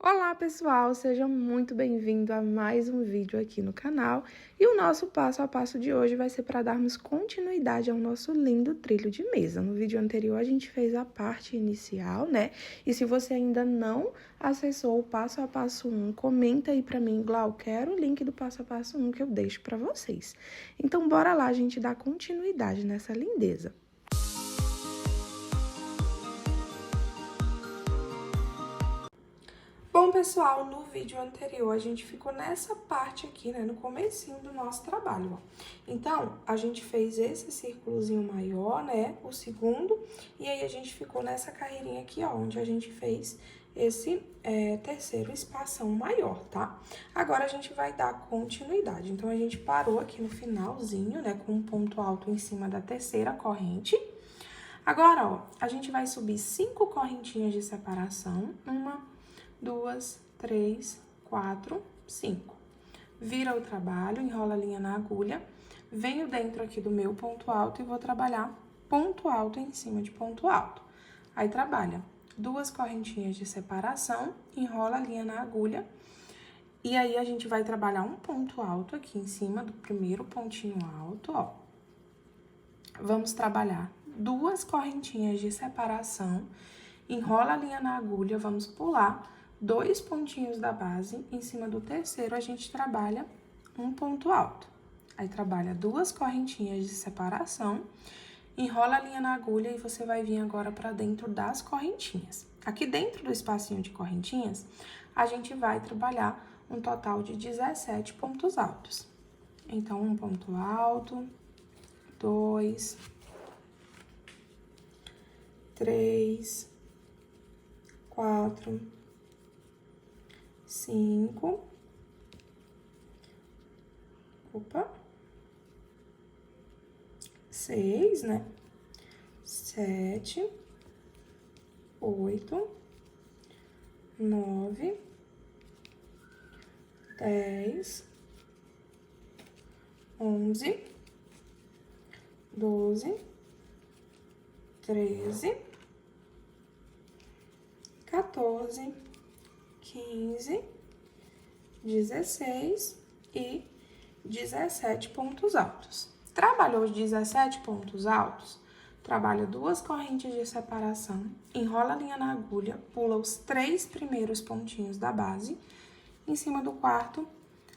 Olá pessoal, seja muito bem-vindo a mais um vídeo aqui no canal. E o nosso passo a passo de hoje vai ser para darmos continuidade ao nosso lindo trilho de mesa. No vídeo anterior a gente fez a parte inicial, né? E se você ainda não acessou o passo a passo 1, comenta aí para mim, Glau, quero o link do passo a passo 1 que eu deixo para vocês. Então bora lá a gente dar continuidade nessa lindeza. Bom, pessoal, no vídeo anterior a gente ficou nessa parte aqui, né, no comecinho do nosso trabalho, ó. Então, a gente fez esse círculozinho maior, né, o segundo, e aí a gente ficou nessa carreirinha aqui, ó, onde a gente fez esse terceiro espação maior, tá? Agora, a gente vai dar continuidade. Então, a gente parou aqui no finalzinho, né, com um ponto alto em cima da terceira corrente. Agora, ó, a gente vai subir 5 correntinhas de separação, 2, 3, 4, 5. Vira o trabalho, enrola a linha na agulha, venho dentro aqui do meu ponto alto e vou trabalhar ponto alto em cima de ponto alto. Aí, trabalha 2 correntinhas de separação, enrola a linha na agulha, e aí a gente vai trabalhar um ponto alto aqui em cima do primeiro pontinho alto, ó. Vamos trabalhar 2 correntinhas de separação, enrola a linha na agulha, vamos pular 2 pontinhos da base, em cima do terceiro a gente trabalha um ponto alto. Aí, trabalha 2 correntinhas de separação, enrola a linha na agulha e você vai vir agora para dentro das correntinhas. Aqui dentro do espacinho de correntinhas, a gente vai trabalhar um total de 17 pontos altos. Então, um ponto alto, 2, 3, 4, 5, 6, né? 7, 8, 9, 10, 11, 12, 13, 14, 15, 16 e 17 pontos altos. Trabalhou os 17 pontos altos, trabalha 2 correntes de separação, enrola a linha na agulha, pula os 3 primeiros pontinhos da base, em cima do quarto,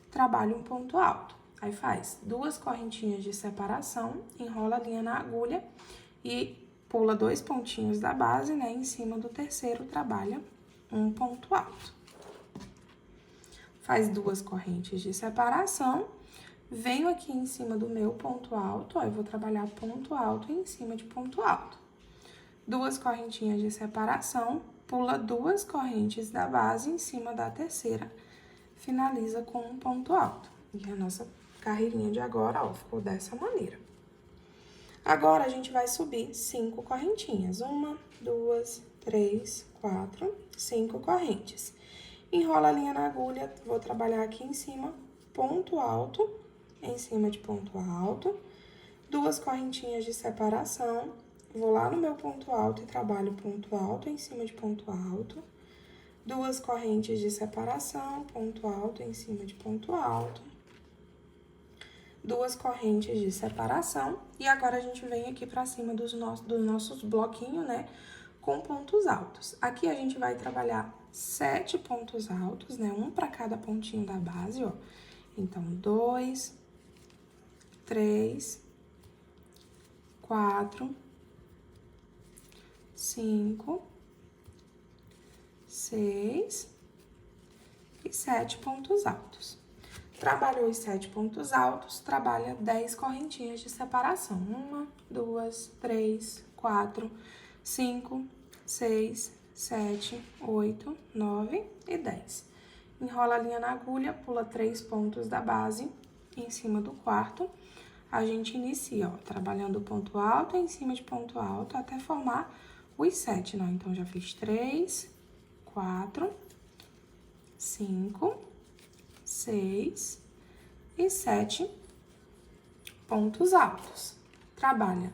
trabalha um ponto alto. Aí, faz 2 correntinhas de separação, enrola a linha na agulha e pula 2 pontinhos da base, né? Em cima do terceiro, trabalha um ponto alto. Faz 2 correntes de separação, venho aqui em cima do meu ponto alto, ó, eu vou trabalhar ponto alto em cima de ponto alto. 2 correntinhas de separação, pula 2 correntes da base em cima da terceira, finaliza com um ponto alto. E a nossa carreirinha de agora, ó, ficou dessa maneira. Agora, a gente vai subir 5 correntinhas. 1, 2, 3, 4, 5 correntes. Enrola a linha na agulha, vou trabalhar aqui em cima, ponto alto, em cima de ponto alto. 2 correntinhas de separação, vou lá no meu ponto alto e trabalho ponto alto em cima de ponto alto. 2 correntes de separação, ponto alto em cima de ponto alto. 2 correntes de separação, e agora a gente vem aqui pra cima dos nossos bloquinhos, né, com pontos altos. Aqui a gente vai trabalhar 7 pontos altos, né, um para cada pontinho da base, ó. Então, 2, 3, 4, 5, 6 e 7 pontos altos. Trabalhou os 7 pontos altos, trabalha 10 correntinhas de separação. 1, 2, 3, 4, 5, 6, 7, 8, 9 e 10. Enrola a linha na agulha, pula 3 pontos da base em cima do quarto. A gente inicia, ó, trabalhando ponto alto em cima de ponto alto até formar os 7, né? Então, já fiz 3, 4, 5, 6 e 7 pontos altos. Trabalha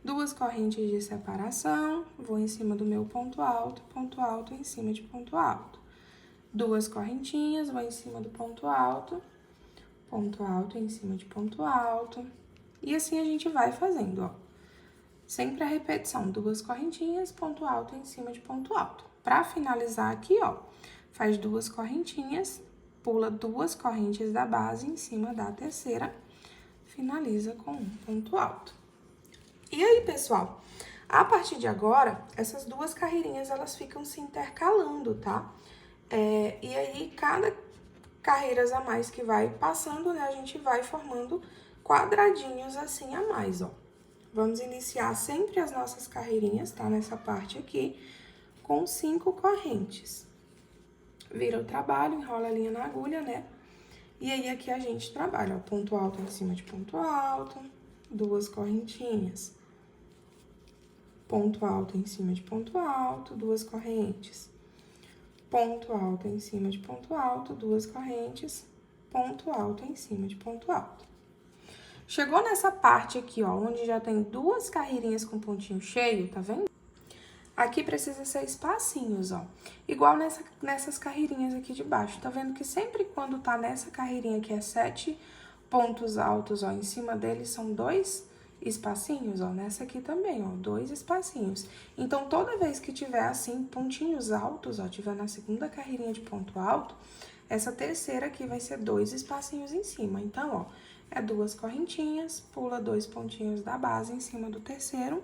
2 correntes de separação, vou em cima do meu ponto alto em cima de ponto alto. duas correntinhas, vou em cima do ponto alto em cima de ponto alto. E assim a gente vai fazendo, ó. Sempre a repetição, duas correntinhas, ponto alto em cima de ponto alto. Pra finalizar aqui, ó, faz duas correntinhas, pula duas correntes da base em cima da terceira, finaliza com um ponto alto. E aí, pessoal, a partir de agora, essas duas carreirinhas, elas ficam se intercalando, tá? E aí, cada carreiras a mais que vai passando, né, a gente vai formando quadradinhos assim a mais, ó. Vamos iniciar sempre as nossas carreirinhas, tá? Nessa parte aqui, com 5 correntes. Vira o trabalho, enrola a linha na agulha, né? E aí, aqui a gente trabalha, ó, ponto alto em cima de ponto alto, duas correntinhas. Ponto alto em cima de ponto alto, duas correntes. Ponto alto em cima de ponto alto, duas correntes. Ponto alto em cima de ponto alto. Chegou nessa parte aqui, ó, onde já tem duas carreirinhas com pontinho cheio, tá vendo? Aqui precisa ser espacinhos, ó. Igual nessas carreirinhas aqui de baixo. Tá vendo que sempre quando tá nessa carreirinha que é 7 pontos altos, ó, em cima deles são 2 espacinhos, ó. Nessa aqui também, ó, 2 espacinhos. Então, toda vez que tiver assim, pontinhos altos, ó, tiver na segunda carreirinha de ponto alto, essa terceira aqui vai ser 2 espacinhos em cima. Então, ó, é duas correntinhas, pula 2 pontinhos da base em cima do terceiro,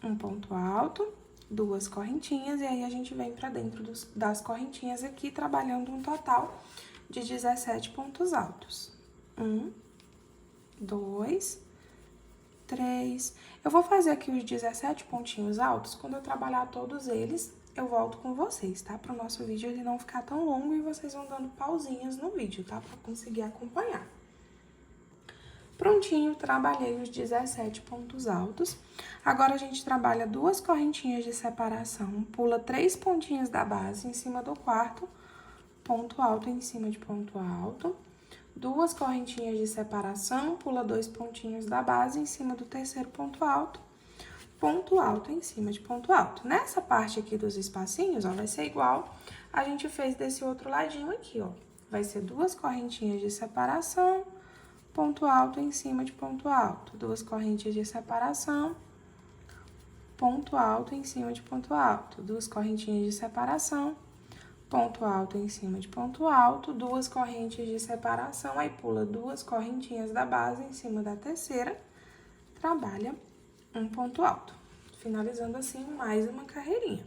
um ponto alto, duas correntinhas, e aí a gente vem pra dentro das correntinhas aqui, trabalhando um total de 17 pontos altos. 1, 2, 3. Eu vou fazer aqui os 17 pontinhos altos, quando eu trabalhar todos eles, eu volto com vocês, tá? Para o nosso vídeo ele não ficar tão longo e vocês vão dando pausinhas no vídeo, tá? Para conseguir acompanhar. Prontinho, trabalhei os 17 pontos altos. Agora, a gente trabalha duas correntinhas de separação, pula 3 pontinhos da base em cima do quarto, ponto alto em cima de ponto alto. Duas correntinhas de separação, pula 2 pontinhos da base em cima do terceiro ponto alto em cima de ponto alto. Nessa parte aqui dos espacinhos, ó, vai ser igual a gente fez desse outro ladinho aqui, ó. Vai ser duas correntinhas de separação, ponto alto em cima de ponto alto, duas correntes de separação, ponto alto em cima de ponto alto, duas correntinhas de separação, ponto alto em cima de ponto alto, duas correntes de separação, aí pula duas correntinhas da base em cima da terceira, trabalha um ponto alto, finalizando assim mais uma carreirinha.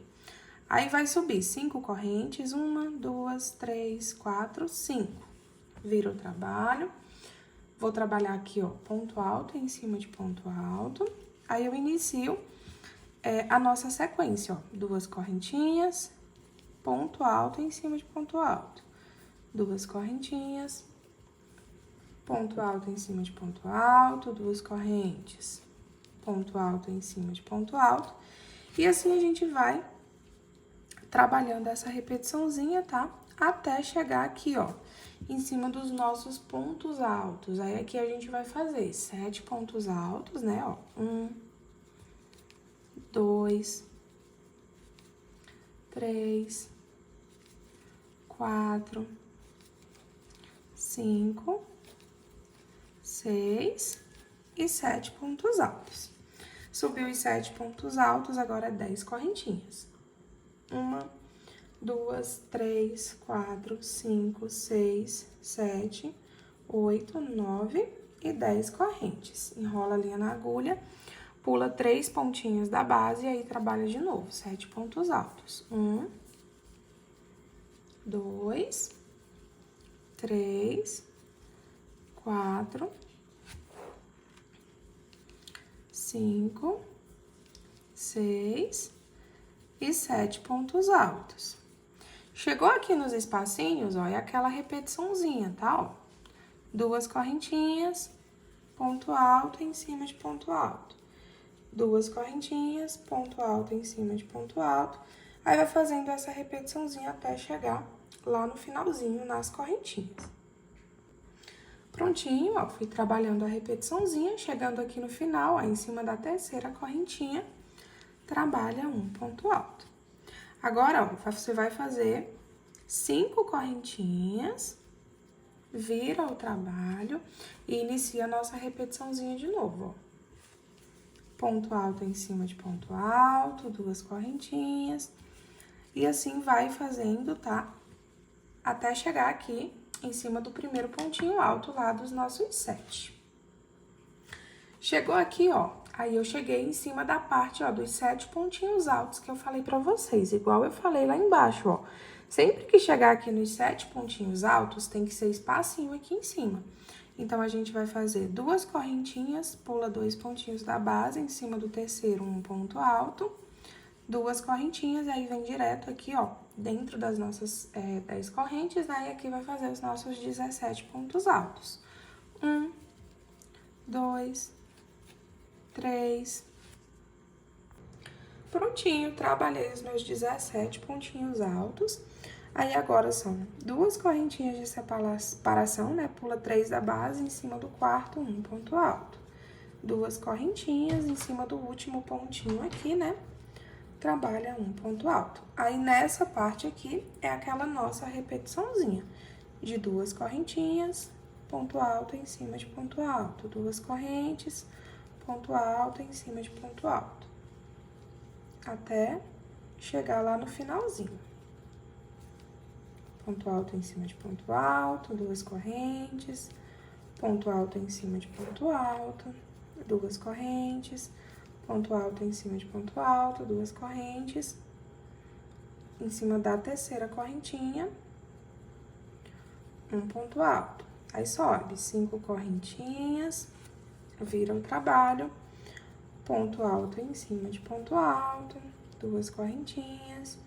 Aí, vai subir 5 correntes, 1, 2, 3, 4, 5. Vira o trabalho. Vou trabalhar aqui, ó, ponto alto em cima de ponto alto. Aí, eu inicio a nossa sequência, ó. Duas correntinhas, ponto alto em cima de ponto alto. Duas correntinhas, ponto alto em cima de ponto alto, duas correntes, ponto alto em cima de ponto alto. E assim a gente vai trabalhando essa repetiçãozinha, tá? Até chegar aqui, ó, em cima dos nossos pontos altos. Aí, aqui a gente vai fazer 7 pontos altos, né, ó. 1, 2, 3, 4, 5, 6 e 7 pontos altos. Subiu os 7 pontos altos, agora 10 correntinhas. 1, 2, 3, 4, 5, 6, 7, 8, 9 e 10 correntes. Enrola a linha na agulha, pula 3 pontinhos da base e aí trabalha de novo, 7 pontos altos. 1, 2, 3, 4, 5, 6 e 7 pontos altos. Chegou aqui nos espacinhos, ó, é aquela repetiçãozinha, tá, ó? Duas correntinhas, ponto alto em cima de ponto alto. Duas correntinhas, ponto alto em cima de ponto alto. Aí, vai fazendo essa repetiçãozinha até chegar lá no finalzinho, nas correntinhas. Prontinho, ó, fui trabalhando a repetiçãozinha, chegando aqui no final, ó, em cima da terceira correntinha, trabalha um ponto alto. Agora, ó, você vai fazer 5 correntinhas, vira o trabalho e inicia a nossa repetiçãozinha de novo, ó. Ponto alto em cima de ponto alto, 2 correntinhas, e assim vai fazendo, tá? Até chegar aqui em cima do primeiro pontinho alto lá dos nossos 7. Chegou aqui, ó, aí eu cheguei em cima da parte, ó, dos 7 pontinhos altos que eu falei pra vocês, igual eu falei lá embaixo, ó. Sempre que chegar aqui nos 7 pontinhos altos, tem que ser espacinho aqui em cima. Então, a gente vai fazer 2 correntinhas, pula 2 pontinhos da base, em cima do terceiro, um ponto alto, 2 correntinhas, e aí vem direto aqui, ó, dentro das nossas 10 correntes, né? E aqui vai fazer os nossos 17 pontos altos. 1, 2, 3. Prontinho, trabalhei os meus 17 pontinhos altos. Aí, agora são 2 correntinhas de separação, né? Pula 3 da base, em cima do quarto, um ponto alto. 2 correntinhas em cima do último pontinho aqui, né? Trabalha um ponto alto. Aí, nessa parte aqui, é aquela nossa repetiçãozinha de 2 correntinhas, ponto alto em cima de ponto alto. 2 correntes, ponto alto em cima de ponto alto. Até chegar lá no finalzinho. Ponto alto em cima de ponto alto, 2 correntes, ponto alto em cima de ponto alto, 2 correntes, ponto alto em cima de ponto alto, 2 correntes, em cima da terceira correntinha, um ponto alto. Aí, sobe 5 correntinhas, vira o trabalho, ponto alto em cima de ponto alto, 2 correntinhas,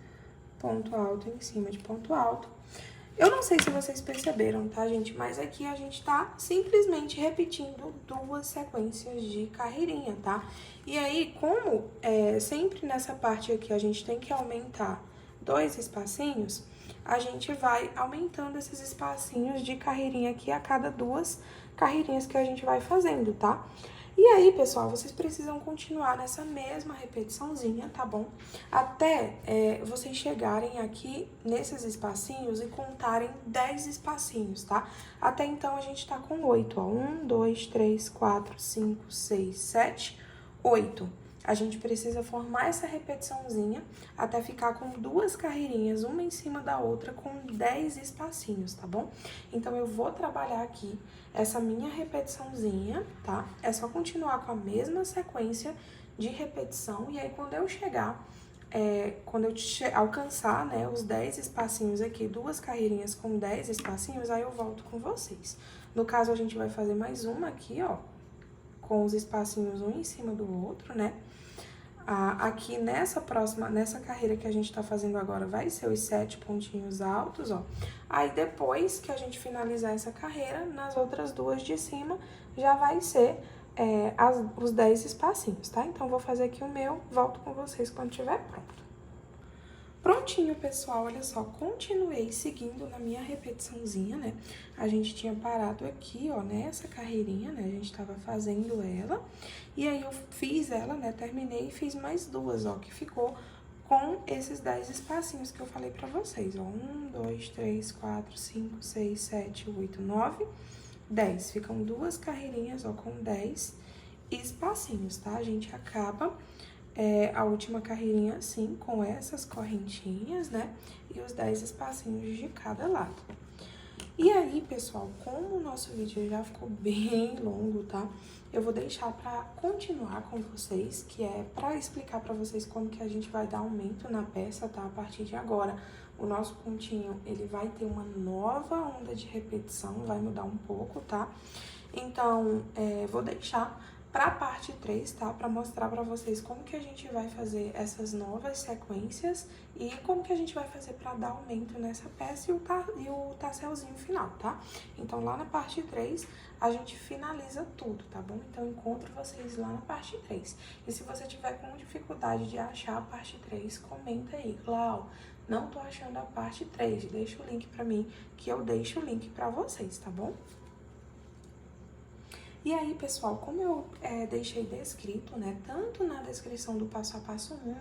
ponto alto em cima de ponto alto. Eu não sei se vocês perceberam, tá, gente? Mas aqui a gente tá simplesmente repetindo 2 sequências de carreirinha, tá? E aí, como sempre nessa parte aqui a gente tem que aumentar 2 espacinhos, a gente vai aumentando esses espacinhos de carreirinha aqui a cada 2 carreirinhas que a gente vai fazendo, tá? E aí, pessoal, vocês precisam continuar nessa mesma repetiçãozinha, tá bom? Até vocês chegarem aqui nesses espacinhos e contarem 10 espacinhos, tá? Até então, a gente tá com 8, ó. 1, 2, 3, 4, 5, 6, 7, 8. A gente precisa formar essa repetiçãozinha até ficar com 2 carreirinhas, uma em cima da outra, com 10 espacinhos, tá bom? Então, eu vou trabalhar aqui essa minha repetiçãozinha, tá? É só continuar com a mesma sequência de repetição, e aí quando eu chegar, quando eu alcançar, né, os 10 espacinhos aqui, 2 carreirinhas com 10 espacinhos, aí eu volto com vocês. No caso, a gente vai fazer mais uma aqui, ó, com os espacinhos um em cima do outro, né? Aqui nessa carreira que a gente tá fazendo agora, vai ser os 7 pontinhos altos, ó. Aí, depois que a gente finalizar essa carreira, nas outras 2 de cima, já vai ser os 10 espacinhos, tá? Então, vou fazer aqui o meu, volto com vocês quando tiver pronto. Prontinho, pessoal, olha só, continuei seguindo na minha repetiçãozinha, né? A gente tinha parado aqui, ó, nessa carreirinha, né? A gente tava fazendo ela, e aí eu fiz ela, né? Terminei e fiz mais 2, ó, que ficou com esses 10 espacinhos que eu falei pra vocês, ó. 1, 2, 3, 4, 5, 6, 7, 8, 9, 10. Ficam 2 carreirinhas, ó, com 10 espacinhos, tá? A gente acaba a última carreirinha assim, com essas correntinhas, né? E os 10 espacinhos de cada lado. E aí, pessoal, como o nosso vídeo já ficou bem longo, tá? Eu vou deixar pra continuar com vocês, que é pra explicar pra vocês como que a gente vai dar aumento na peça, tá? A partir de agora, o nosso pontinho, ele vai ter uma nova onda de repetição, vai mudar um pouco, tá? Então, vou deixar pra parte 3, tá? Pra mostrar pra vocês como que a gente vai fazer essas novas sequências e como que a gente vai fazer pra dar aumento nessa peça e o tasselzinho final, tá? Então, lá na parte 3, a gente finaliza tudo, tá bom? Então, encontro vocês lá na parte 3. E se você tiver com dificuldade de achar a parte 3, comenta aí. Clau, não tô achando a parte 3, deixa o link pra mim, que eu deixo o link pra vocês, tá bom? E aí, pessoal, como eu deixei descrito, né, tanto na descrição do passo a passo 1,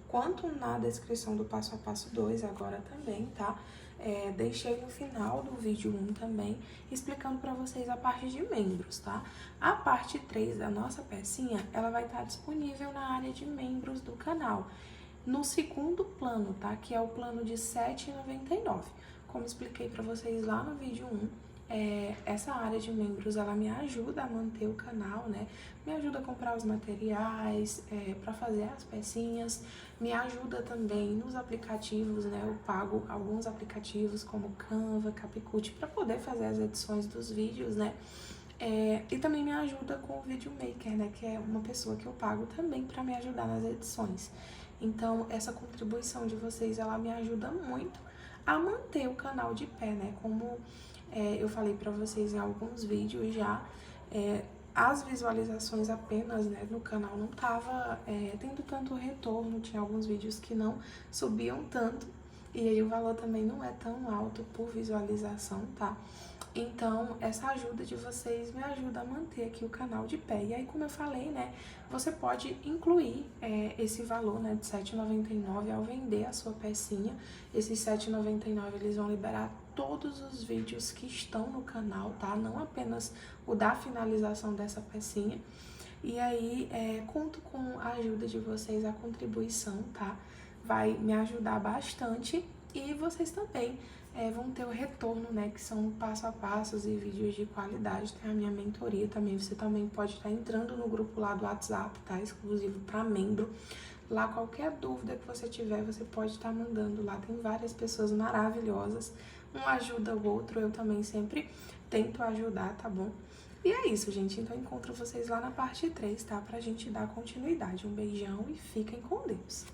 quanto na descrição do passo a passo 2 agora também, tá? deixei no final do vídeo 1 também, explicando para vocês a parte de membros, tá? A parte 3 da nossa pecinha, ela vai estar disponível na área de membros do canal, no segundo plano, tá? Que é o plano de R$ 7,99. Como expliquei para vocês lá no vídeo 1, essa área de membros, ela me ajuda a manter o canal, né? Me ajuda a comprar os materiais, para fazer as pecinhas, me ajuda também nos aplicativos, né? Eu pago alguns aplicativos como Canva, Capcut, para poder fazer as edições dos vídeos, né? E também me ajuda com o Videomaker, né? Que é uma pessoa que eu pago também para me ajudar nas edições. Então, essa contribuição de vocês, ela me ajuda muito a manter o canal de pé, né? Como eu falei pra vocês em alguns vídeos já, as visualizações apenas, né, no canal não tava tendo tanto retorno, tinha alguns vídeos que não subiam tanto, e aí o valor também não é tão alto por visualização, tá? Então, essa ajuda de vocês me ajuda a manter aqui o canal de pé. E aí, como eu falei, né, você pode incluir esse valor, né, de R$ 7,99 ao vender a sua pecinha. Esses R$ 7,99 eles vão liberar todos os vídeos que estão no canal, tá? Não apenas o da finalização dessa pecinha. E aí, conto com a ajuda de vocês, a contribuição, tá? Vai me ajudar bastante e vocês também vão ter o retorno, né, que são passo a passo e vídeos de qualidade. Tem a minha mentoria também, você também pode estar entrando no grupo lá do WhatsApp, tá? Exclusivo para membro. Lá, qualquer dúvida que você tiver, você pode estar mandando lá. Tem várias pessoas maravilhosas, um ajuda o outro, eu também sempre tento ajudar, tá bom? E é isso, gente. Então, encontro vocês lá na parte 3, tá? Pra gente dar continuidade. Um beijão e fiquem com Deus.